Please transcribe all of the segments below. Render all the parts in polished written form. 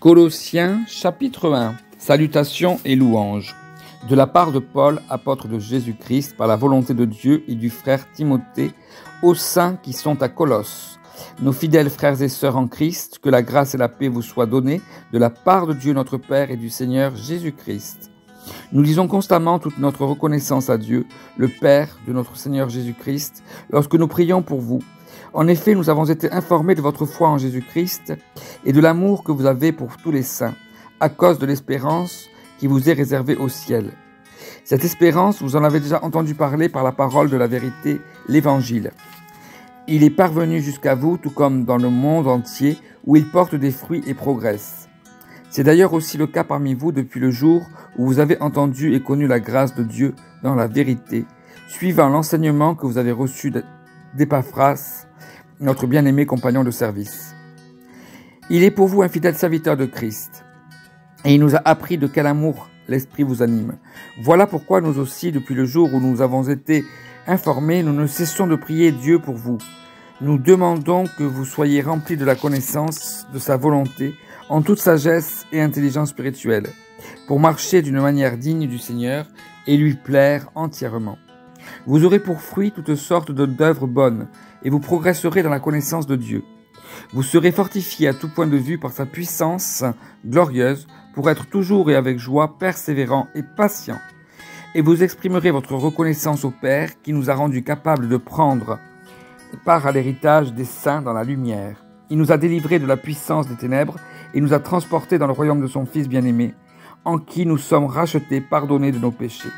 Colossiens chapitre 1. Salutations et louanges. De la part de Paul, apôtre de Jésus-Christ, par la volonté de Dieu et du frère Timothée, aux saints qui sont à Colosse. Nos fidèles frères et sœurs en Christ, que la grâce et la paix vous soient données de la part de Dieu notre Père et du Seigneur Jésus-Christ. Nous disons constamment toute notre reconnaissance à Dieu, le Père de notre Seigneur Jésus-Christ, lorsque nous prions pour vous. En effet, nous avons été informés de votre foi en Jésus-Christ et de l'amour que vous avez pour tous les saints, à cause de l'espérance qui vous est réservée au ciel. Cette espérance, vous en avez déjà entendu parler par la parole de la vérité, l'Évangile. Il est parvenu jusqu'à vous, tout comme dans le monde entier, où il porte des fruits et progresse. C'est d'ailleurs aussi le cas parmi vous depuis le jour où vous avez entendu et connu la grâce de Dieu dans la vérité, suivant l'enseignement que vous avez reçu d'Épaphras, notre bien-aimé compagnon de service. Il est pour vous un fidèle serviteur de Christ, et il nous a appris de quel amour l'Esprit vous anime. Voilà pourquoi nous aussi, depuis le jour où nous avons été informés, nous ne cessons de prier Dieu pour vous. Nous demandons que vous soyez remplis de la connaissance de sa volonté, en toute sagesse et intelligence spirituelle, pour marcher d'une manière digne du Seigneur et lui plaire entièrement. Vous aurez pour fruit toutes sortes d'œuvres bonnes, et vous progresserez dans la connaissance de Dieu. Vous serez fortifiés à tout point de vue par sa puissance glorieuse, pour être toujours et avec joie persévérants et patients. Et vous exprimerez votre reconnaissance au Père, qui nous a rendus capables de prendre part à l'héritage des saints dans la lumière. Il nous a délivrés de la puissance des ténèbres, et nous a transportés dans le royaume de son Fils bien-aimé, en qui nous sommes rachetés, pardonnés de nos péchés.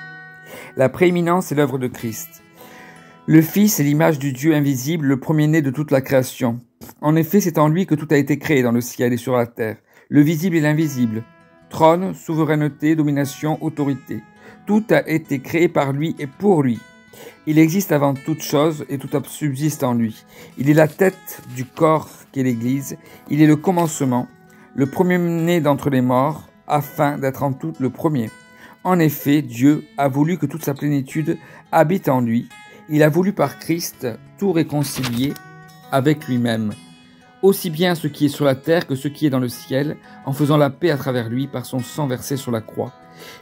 La prééminence est l'œuvre de Christ. Le Fils est l'image du Dieu invisible, le premier-né de toute la création. En effet, c'est en lui que tout a été créé dans le ciel et sur la terre, le visible et l'invisible. Trône, souveraineté, domination, autorité. Tout a été créé par lui et pour lui. Il existe avant toute chose et tout subsiste en lui. Il est la tête du corps qu'est l'Église. Il est le commencement, le premier-né d'entre les morts, afin d'être en tout le premier. En effet, Dieu a voulu que toute sa plénitude habite en lui. Il a voulu par Christ tout réconcilier avec lui-même, aussi bien ce qui est sur la terre que ce qui est dans le ciel, en faisant la paix à travers lui par son sang versé sur la croix.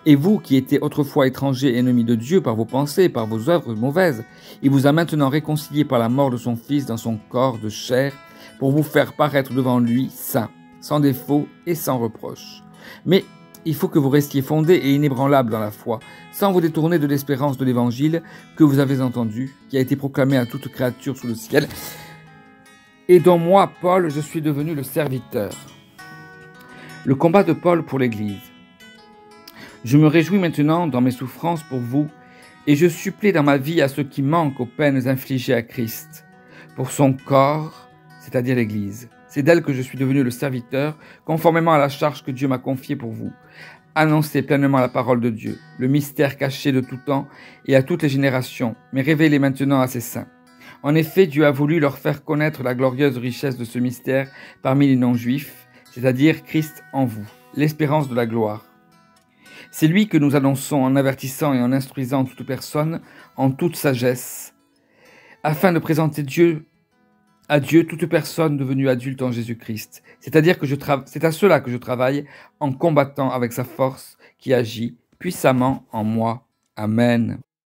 Et vous, qui étiez autrefois étrangers et ennemis de Dieu par vos pensées, par vos œuvres mauvaises, il vous a maintenant réconciliés par la mort de son Fils dans son corps de chair, pour vous faire paraître devant lui saint, sans défaut et sans reproche. Mais il faut que vous restiez fondés et inébranlables dans la foi, sans vous détourner de l'espérance de l'Évangile que vous avez entendu, qui a été proclamé à toute créature sous le ciel, et dont moi, Paul, je suis devenu le serviteur. Le combat de Paul pour l'Église. Je me réjouis maintenant dans mes souffrances pour vous, et je supplée dans ma vie à ceux qui manquent aux peines infligées à Christ, pour son corps, c'est-à-dire l'Église. C'est d'elle que je suis devenu le serviteur, conformément à la charge que Dieu m'a confiée pour vous. Annoncez pleinement la parole de Dieu, le mystère caché de tout temps et à toutes les générations, mais révélé maintenant à ses saints. En effet, Dieu a voulu leur faire connaître la glorieuse richesse de ce mystère parmi les non-juifs, c'est-à-dire Christ en vous, l'espérance de la gloire. C'est lui que nous annonçons en avertissant et en instruisant toute personne en toute sagesse, afin de présenter à Dieu toute personne devenue adulte en Jésus-Christ. C'est-à-dire que c'est à cela que je travaille en combattant avec sa force qui agit puissamment en moi. Amen.